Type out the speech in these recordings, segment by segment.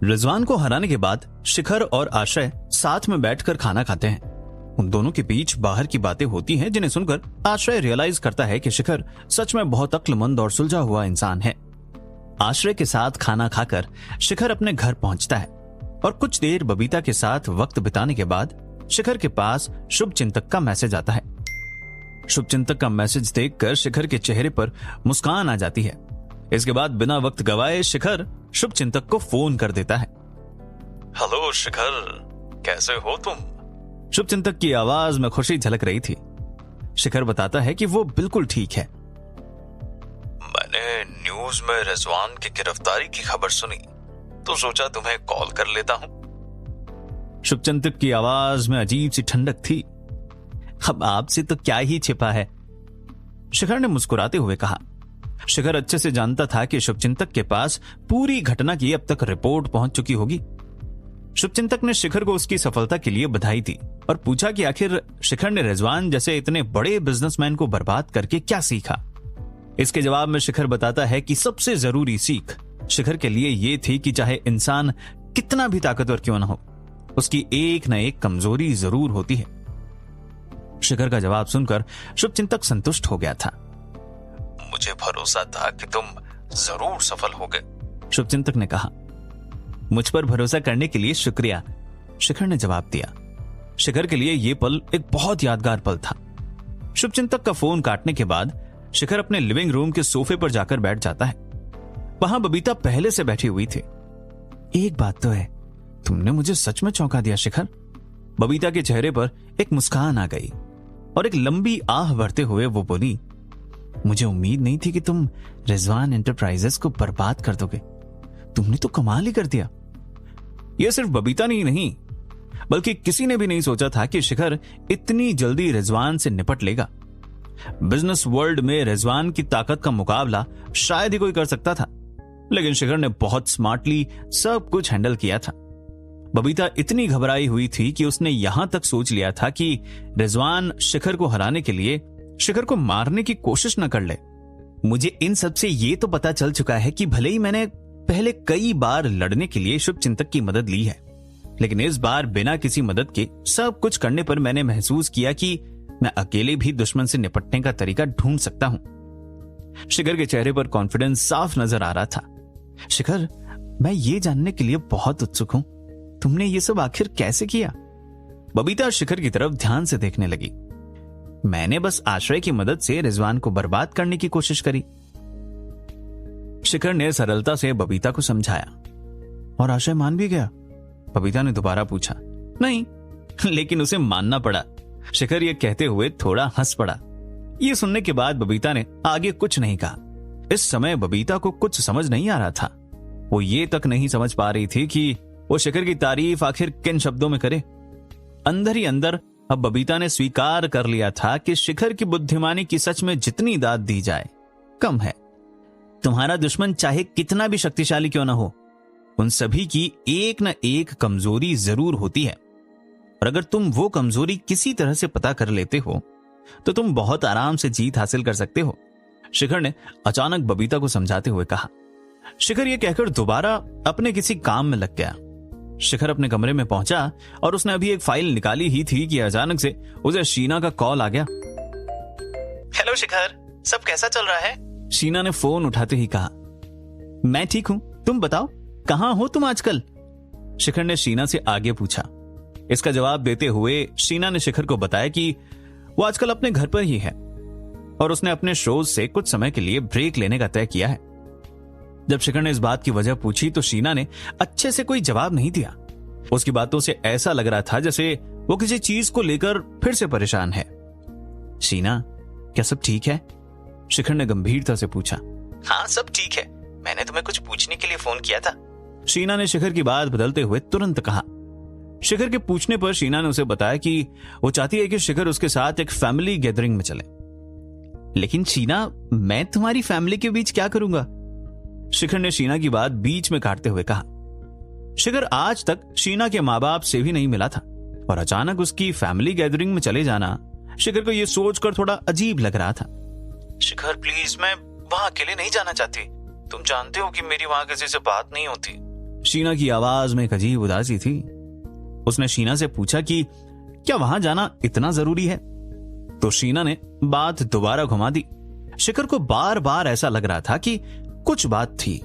रिजवान को हराने के बाद शिखर और आश्रय साथ में बैठकर खाना खाते हैं। उन दोनों के बीच बाहर की बातें होती हैं, जिन्हें सुनकर आश्रय रियलाइज करता है कि शिखर सच में बहुत अक्लमंद और सुलझा हुआ इंसान है। आश्रय के साथ खाना खाकर शिखर अपने घर पहुंचता है और कुछ देर बबीता के साथ वक्त बिताने के बाद शिखर के पास शुभचिंतक का मैसेज आता है। शुभचिंतक का मैसेज देखकर शिखर के चेहरे पर मुस्कान आ जाती है। इसके बाद बिना वक्त गवाए शिखर शुभचिंतक को फोन कर देता है। हेलो शिखर, कैसे हो तुम? शुभचिंतक की आवाज में खुशी झलक रही थी। शिखर बताता है कि वो बिल्कुल ठीक है। मैंने न्यूज में रिजवान की गिरफ्तारी की खबर सुनी तो सोचा तुम्हें कॉल कर लेता हूं। शुभचिंतक की आवाज में अजीब सी ठंडक थी। अब आपसे तो क्या ही छिपा है, शिखर ने मुस्कुराते हुए कहा। शिखर अच्छे से जानता था कि शुभचिंतक के पास पूरी घटना की अब तक रिपोर्ट पहुंच चुकी होगी। शुभचिंतक ने शिखर को उसकी सफलता के लिए बधाई दी और पूछा कि आखिर शिखर ने रिजवान जैसे इतने बड़े बिजनेसमैन को बर्बाद करके क्या सीखा। इसके जवाब में शिखर बताता है कि सबसे जरूरी सीख शिखर के लिए यह थी कि चाहे इंसान कितना भी ताकतवर क्यों ना हो, उसकी एक न एक कमजोरी जरूर होती है। शिखर का जवाब सुनकर शुभचिंतक संतुष्ट हो गया था। मुझे भरोसा था कि तुम जरूर सफल होगे, शुभचिंतक ने कहा। मुझ पर भरोसा करने के लिए शुक्रिया, शिखर ने जवाब दिया। शिखर के लिए यह पल एक बहुत यादगार पल था। शुभचिंतक का फोन काटने के बाद शिखर अपने लिविंग रूम के सोफे पर जाकर बैठ जाता है। वहां बबीता पहले से बैठी हुई थी। एक बात तो है, तुमने मुझे सच में चौंका दिया शिखर। बबीता के चेहरे पर एक मुस्कान आ गई और एक लंबी आह भरते हुए वो बोली, मुझे उम्मीद नहीं थी कि तुम रिजवान एंटरप्राइजेस को बर्बाद कर दोगे। तुमने तो कमाल ही कर दिया। यह सिर्फ बबीता ने ही नहीं, बल्कि किसी ने भी नहीं सोचा था कि शिखर इतनी जल्दी रिजवान से निपट लेगा। बिजनेस वर्ल्ड में रिजवान की ताकत का मुकाबला शायद ही कोई कर सकता था, लेकिन शिखर ने बहुत स्मार्टली सब कुछ हैंडल किया था। बबीता इतनी घबराई हुई थी कि उसने यहां तक सोच लिया था कि रिजवान शिखर को हराने के लिए शिखर को मारने की कोशिश न कर ले। मुझे इन सब से ये तो पता चल चुका है कि भले ही मैंने पहले कई बार लड़ने के लिए शुभचिंतक की मदद ली है, लेकिन इस बार बिना किसी मदद के सब कुछ करने पर मैंने महसूस किया कि मैं अकेले भी दुश्मन से निपटने का तरीका ढूंढ सकता हूं। शिखर के चेहरे पर कॉन्फिडेंस साफ नजर आ रहा था। शिखर, मैं ये जानने के लिए बहुत उत्सुक हूं, तुमने ये सब आखिर कैसे किया? बबीता शिखर की तरफ ध्यान से देखने लगी। मैंने बस आश्रय की मदद से रिजवान को बर्बाद करने की कोशिश करी, शिखर ने सरलता से बबीता को समझाया। और आश्रय मान भी गया? बबीता ने दोबारा पूछा। नहीं, लेकिन उसे मानना पड़ा, शिखर ये कहते हुए थोड़ा हंस पड़ा। ये सुनने के बाद बबीता ने आगे कुछ नहीं कहा। इस समय बबीता को कुछ समझ नहीं आ रहा था। वो ये तक नहीं समझ पा रही थी कि वो शिखर की तारीफ आखिर किन शब्दों में करे। अंदर ही अंदर अब बबीता ने स्वीकार कर लिया था कि शिखर की बुद्धिमानी की सच में जितनी दाद दी जाए कम है। तुम्हारा दुश्मन चाहे कितना भी शक्तिशाली क्यों ना हो, उन सभी की एक न एक कमजोरी जरूर होती है, और अगर तुम वो कमजोरी किसी तरह से पता कर लेते हो तो तुम बहुत आराम से जीत हासिल कर सकते हो, शिखर ने अचानक बबीता को समझाते हुए कहा। शिखर ये कहकर दोबारा अपने किसी काम में लग गया। शिखर अपने कमरे में पहुंचा और उसने अभी एक फाइल निकाली ही थी कि अचानक से उसे शीना का कॉल आ गया। हेलो शिखर, सब कैसा चल रहा है? शीना ने फोन उठाते ही कहा। मैं ठीक हूं, तुम बताओ कहां हो तुम आजकल? शिखर ने शीना से आगे पूछा। इसका जवाब देते हुए शीना ने शिखर को बताया कि वो आजकल अपने घर पर ही है और उसने अपने शोज से कुछ समय के लिए ब्रेक लेने का तय किया है। जब शिखर ने इस बात की वजह पूछी तो शीना ने अच्छे से कोई जवाब नहीं दिया। उसकी बातों से ऐसा लग रहा था जैसे वो किसी चीज को लेकर फिर से परेशान है। शीना, क्या सब ठीक है? शिखर ने गंभीरता से पूछा। हाँ, सब ठीक है, मैंने तुम्हें कुछ पूछने के लिए फोन किया था। शीना ने शिखर की बात बदलते हुए तुरंत कहा। शिखर के पूछने पर शीना ने उसे बताया कि वो चाहती है कि शिखर उसके साथ एक फैमिली गैदरिंग में चले। लेकिन शीना, मैं तुम्हारी फैमिली के बीच क्या करूंगा? शिखर ने शीना की बात बीच में काटते हुए कहा। शिखर आज तक शीना के माँ बाप से भी नहीं मिला था और अचानक उसकी फैमिली गैदरिंग में चले जाना शिखर को यह सोचकर थोड़ा अजीब लग रहा था। शिखर प्लीज, मैं वहां अकेले नहीं जाना चाहती। तुम जानते हो कि मेरी वहां किसी से बात नहीं होती। शीना की आवाज में एक अजीब उदासी थी। उसने शीना से पूछा कि क्या वहां जाना इतना जरूरी है? तो शीना ने बात दोबारा घुमा दी। शिखर को बार बार ऐसा लग रहा था कि कुछ बात थी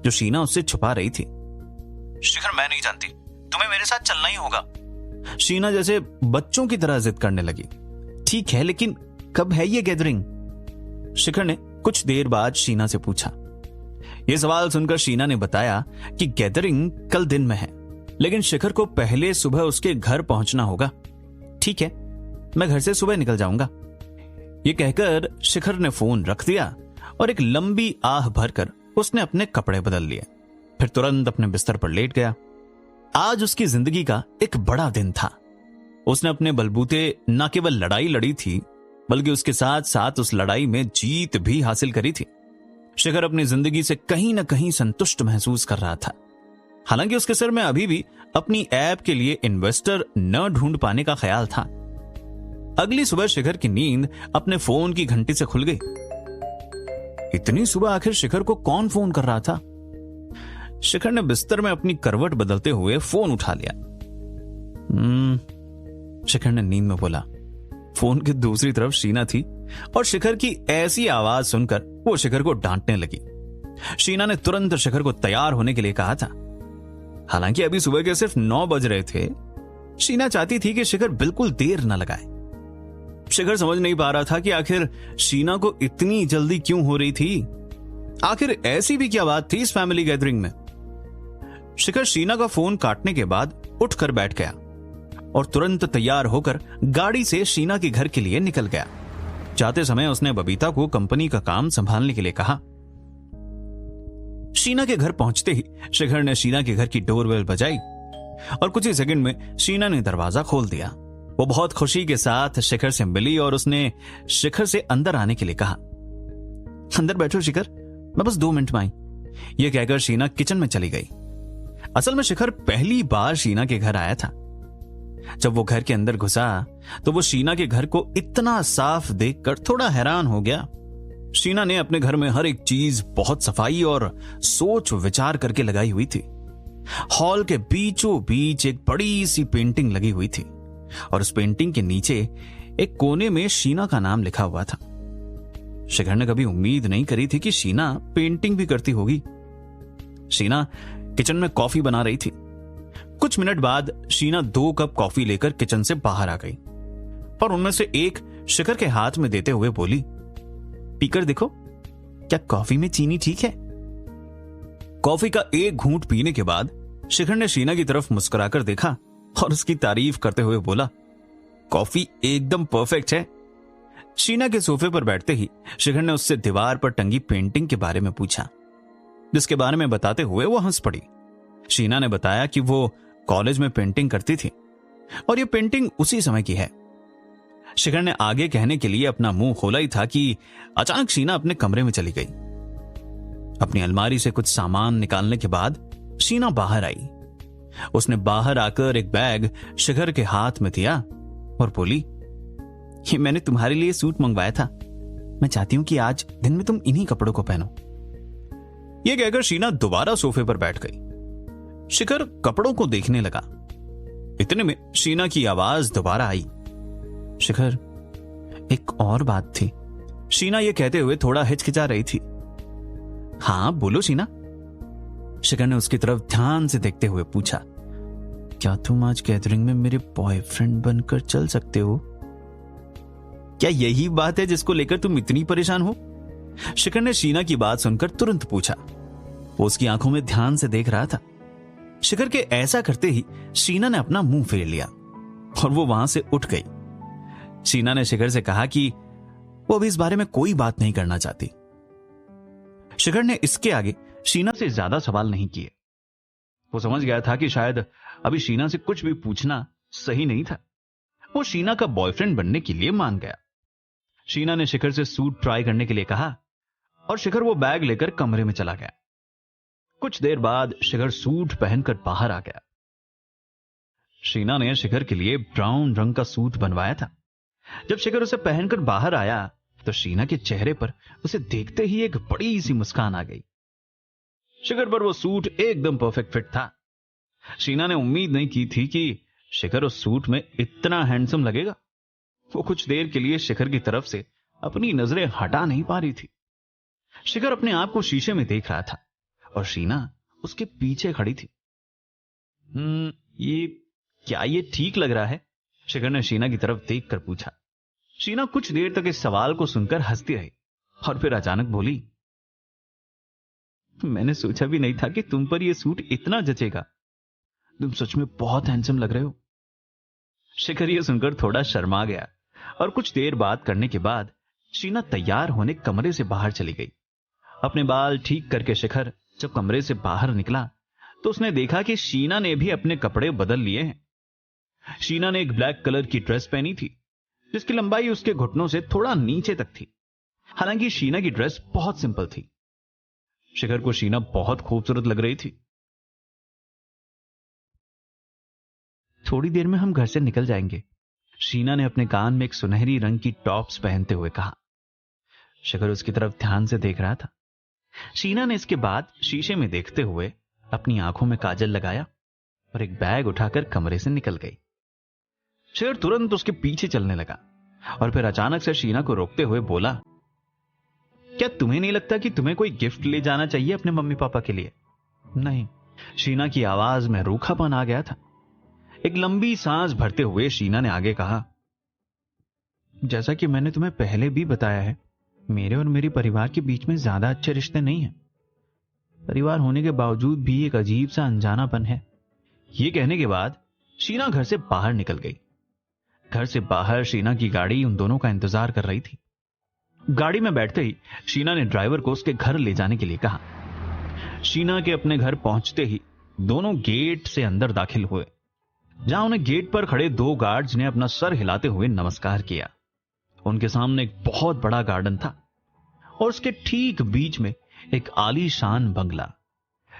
जो शीना उससे छुपा रही थी। शिखर, मैं नहीं जानती, तुम्हें मेरे साथ चलना ही होगा। शीना जैसे बच्चों की तरह जिद करने लगी। ठीक है, लेकिन कब है ये गैदरिंग? शिखर ने कुछ देर बाद शीना से पूछा। यह सवाल सुनकर शीना ने बताया कि गैदरिंग कल दिन में है, लेकिन शिखर को पहले सुबह उसके घर पहुंचना होगा। ठीक है, मैं घर से सुबह निकल जाऊंगा। यह कहकर शिखर ने फोन रख दिया और एक लंबी आह भरकर उसने अपने कपड़े बदल लिए, फिर तुरंत अपने बिस्तर पर लेट गया। आज उसकी जिंदगी का एक बड़ा दिन था। उसने अपने बलबूते न केवल लड़ाई लड़ी थी, बल्कि उसके साथ साथ उस लड़ाई में जीत भी हासिल करी थी। शिखर अपनी जिंदगी से कहीं ना कहीं संतुष्ट महसूस कर रहा था। हालांकि उसके सिर में अभी भी अपनी ऐप के लिए इन्वेस्टर न ढूंढ पाने का ख्याल था। अगली सुबह शिखर की नींद अपने फोन की घंटी से खुल गई। इतनी सुबह आखिर शिखर को कौन फोन कर रहा था? शिखर ने बिस्तर में अपनी करवट बदलते हुए फोन उठा लिया। शिखर ने नींद में बोला। फोन की दूसरी तरफ शीना थी और शिखर की ऐसी आवाज सुनकर वो शिखर को डांटने लगी। शीना ने तुरंत शिखर को तैयार होने के लिए कहा था। हालांकि अभी सुबह के सिर्फ 9 बज रहे थे। शीना चाहती थी कि शिखर बिल्कुल देर न लगाए। शिखर समझ नहीं पा रहा था कि आखिर शीना को इतनी जल्दी क्यों हो रही थी। आखिर ऐसी भी क्या बात थी इस फैमिली गैदरिंग में? शिखर शीना का फोन काटने के बाद उठकर बैठ गया और तुरंत तैयार होकर गाड़ी से शीना के घर के लिए निकल गया। जाते समय उसने बबीता को कंपनी का काम संभालने के लिए कहा। शीना के घर पहुंचते ही शिखर ने शीना के घर की डोरबेल बजाई और कुछ ही सेकंड में शीना ने दरवाजा खोल दिया। वो बहुत खुशी के साथ शिखर से मिली और उसने शिखर से अंदर आने के लिए कहा। अंदर बैठो शिखर, मैं बस 2 मिनट में आई। यह कहकर शीना किचन में चली गई। असल में शिखर पहली बार शीना के घर आया था। जब वो घर के अंदर घुसा तो वो शीना के घर को इतना साफ देखकर थोड़ा हैरान हो गया। शीना ने अपने घर में हर एक चीज बहुत सफाई और सोच विचार करके लगाई हुई थी। हॉल के बीचों बीच एक बड़ी सी पेंटिंग लगी हुई थी और उस पेंटिंग के नीचे एक कोने में शीना का नाम लिखा हुआ था। शिखर ने कभी उम्मीद नहीं करी थी कि शीना पेंटिंग भी करती होगी। शीना किचन में कॉफी बना रही थी। कुछ मिनट बाद शीना 2 कप कॉफी लेकर किचन से बाहर आ गई और उनमें से एक शिखर के हाथ में देते हुए बोली, पीकर देखो, क्या कॉफी में चीनी ठीक है? कॉफी का एक घूंट पीने के बाद शिखर ने शीना की तरफ मुस्कुराकर देखा और उसकी तारीफ करते हुए बोला, कॉफी एकदम परफेक्ट है। शीना के सोफे पर बैठते ही शिखर ने उससे दीवार पर टंगी पेंटिंग के बारे में पूछा, जिसके बारे में बताते हुए वो हंस पड़ी। शीना ने बताया कि वो कॉलेज में पेंटिंग करती थी और ये पेंटिंग उसी समय की है। शिखर ने आगे कहने के लिए अपना मुंह खोला ही था कि अचानक शीना अपने कमरे में चली गई। अपनी अलमारी से कुछ सामान निकालने के बाद शीना बाहर आई। उसने बाहर आकर एक बैग शिखर के हाथ में दिया और बोली, ये मैंने तुम्हारे लिए सूट मंगवाया था। मैं चाहती हूं कि आज दिन में तुम इन्हीं कपड़ों को पहनो। यह कहकर शीना दोबारा सोफे पर बैठ गई। शिखर कपड़ों को देखने लगा। इतने में शीना की आवाज दोबारा आई, शिखर, एक और बात थी। शीना यह कहते हुए थोड़ा हिचकिचा रही थी। हां बोलो शीना। शिखर ने उसकी तरफ ध्यान से देखते हुए पूछा, क्या तुम आज गैदरिंग में मेरे बॉयफ्रेंड बनकर चल सकते हो? क्या यही बात है जिसको लेकर तुम इतनी परेशान हो? शिखर ने शीना की बात सुनकर तुरंत पूछा। वो उसकी आंखों में ध्यान से देख रहा था। शिखर के ऐसा करते ही शीना ने अपना मुंह फेर लिया और वो वहां से उठ गई। शीना ने शिखर से कहा कि वो अभी इस बारे में कोई बात नहीं करना चाहती। शिखर ने इसके आगे शीना से ज्यादा सवाल नहीं किए। वो समझ गया था कि शायद अभी शीना से कुछ भी पूछना सही नहीं था। वो शीना का बॉयफ्रेंड बनने के लिए मान गया। शीना ने शिखर से सूट ट्राई करने के लिए कहा और शिखर वो बैग लेकर कमरे में चला गया। कुछ देर बाद शिखर सूट पहनकर बाहर आ गया। शीना ने शिखर के लिए ब्राउन रंग का सूट बनवाया था। जब शिखर उसे पहनकर बाहर आया तो शीना के चेहरे पर उसे देखते ही एक बड़ी सी मुस्कान आ गई। शिखर पर वो सूट एकदम परफेक्ट फिट था। शीना ने उम्मीद नहीं की थी कि शिखर उस सूट में इतना हैंडसम लगेगा। वो कुछ देर के लिए शिखर की तरफ से अपनी नजरें हटा नहीं पा रही थी। शिखर अपने आप को शीशे में देख रहा था और शीना उसके पीछे खड़ी थी। ये ठीक लग रहा है? शिखर ने शीना की तरफ देखकर पूछा। शीना कुछ देर तक इस सवाल को सुनकर हंसती रही और फिर अचानक बोली, मैंने सोचा भी नहीं था कि तुम पर यह सूट इतना जचेगा। तुम सच में बहुत हैंडसम लग रहे हो। शिखर यह सुनकर थोड़ा शर्मा गया और कुछ देर बात करने के बाद शीना तैयार होने कमरे से बाहर चली गई। अपने बाल ठीक करके शिखर जब कमरे से बाहर निकला तो उसने देखा कि शीना ने भी अपने कपड़े बदल लिए हैं। शीना ने एक ब्लैक कलर की ड्रेस पहनी थी जिसकी लंबाई उसके घुटनों से थोड़ा नीचे तक थी। हालांकि शीना की ड्रेस बहुत सिंपल थी। शिखर को शीना बहुत खूबसूरत लग रही थी। थोड़ी देर में हम घर से निकल जाएंगे, शीना ने अपने कान में एक सुनहरी रंग की टॉप्स पहनते हुए कहा। शिखर उसकी तरफ ध्यान से देख रहा था। शीना ने इसके बाद शीशे में देखते हुए अपनी आंखों में काजल लगाया और एक बैग उठाकर कमरे से निकल गई। शिखर तुरंत उसके पीछे चलने लगा और फिर अचानक से शीना को रोकते हुए बोला, क्या तुम्हें नहीं लगता कि तुम्हें कोई गिफ्ट ले जाना चाहिए अपने मम्मी पापा के लिए? नहीं, शीना की आवाज में रूखापन आ गया था। एक लंबी सांस भरते हुए शीना ने आगे कहा, जैसा कि मैंने तुम्हें पहले भी बताया है, मेरे और मेरे परिवार के बीच में ज्यादा अच्छे रिश्ते नहीं हैं। परिवार होने के बावजूद भी एक अजीब सा अनजानापन है। यह कहने के बाद शीना घर से बाहर निकल गई। घर से बाहर शीना की गाड़ी उन दोनों का इंतजार कर रही थी। गाड़ी में बैठते ही शीना ने ड्राइवर को उसके घर ले जाने के लिए कहा। शीना के अपने घर पहुंचते ही दोनों गेट से अंदर दाखिल हुए, जहां उन्हें गेट पर खड़े 2 गार्ड्स ने अपना सर हिलाते हुए नमस्कार किया। उनके सामने एक बहुत बड़ा गार्डन था और उसके ठीक बीच में एक आलीशान बंगला।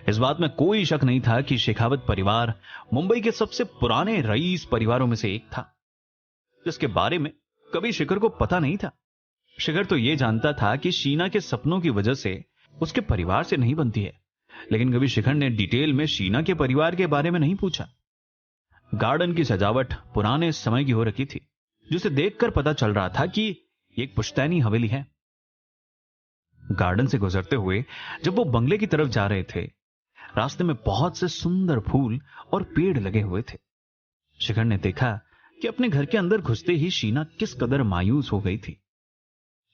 इस बात में कोई शक नहीं था कि शेखावत परिवार मुंबई के सबसे पुराने रईस परिवारों में से एक था, जिसके बारे में कभी शिखर को पता नहीं था। शिखर तो यह जानता था कि शीना के सपनों की वजह से उसके परिवार से नहीं बनती है, लेकिन कभी शिखर ने डिटेल में शीना के परिवार के बारे में नहीं पूछा। गार्डन की सजावट पुराने समय की हो रखी थी, जिसे देखकर पता चल रहा था कि एक पुश्तैनी हवेली है। गार्डन से गुजरते हुए जब वो बंगले की तरफ जा रहे थे, रास्ते में बहुत से सुंदर फूल और पेड़ लगे हुए थे। शिखर ने देखा कि अपने घर के अंदर घुसते ही शीना किस कदर मायूस हो गई थी।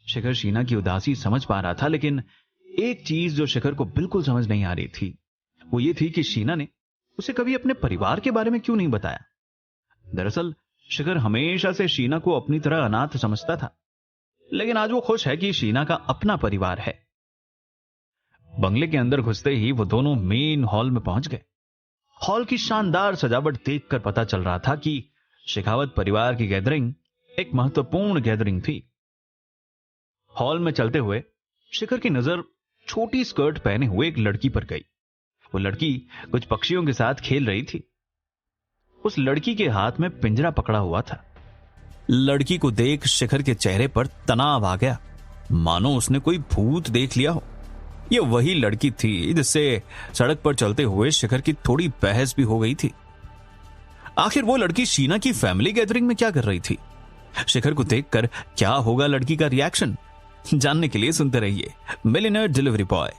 शिखर शीना की उदासी समझ पा रहा था, लेकिन एक चीज जो शिखर को बिल्कुल समझ नहीं आ रही थी वो ये थी कि शीना ने उसे कभी अपने परिवार के बारे में क्यों नहीं बताया। दरअसल शिखर हमेशा से शीना को अपनी तरह अनाथ समझता था, लेकिन आज वो खुश है कि शीना का अपना परिवार है। बंगले के अंदर घुसते ही वो दोनों मेन हॉल में पहुंच गए। हॉल की शानदार सजावट देखकर पता चल रहा था कि शेखावत परिवार की गैदरिंग एक महत्वपूर्ण गैदरिंग थी। हॉल में चलते हुए शिखर की नजर छोटी स्कर्ट पहने हुए एक लड़की पर गई। वो लड़की कुछ पक्षियों के साथ खेल रही थी। उस लड़की के हाथ में पिंजरा पकड़ा हुआ था। लड़की को देख शिखर के चेहरे पर तनाव आ गया, मानो उसने कोई भूत देख लिया हो। यह वही लड़की थी जिससे सड़क पर चलते हुए शिखर की थोड़ी बहस भी हो गई थी। आखिर वो लड़की शीना की फैमिली गैदरिंग में क्या कर रही थी? शिखर को देखकर क्या होगा लड़की का रिएक्शन? जानने के लिए सुनते रहिए मिलियनेयर डिलीवरी बॉय।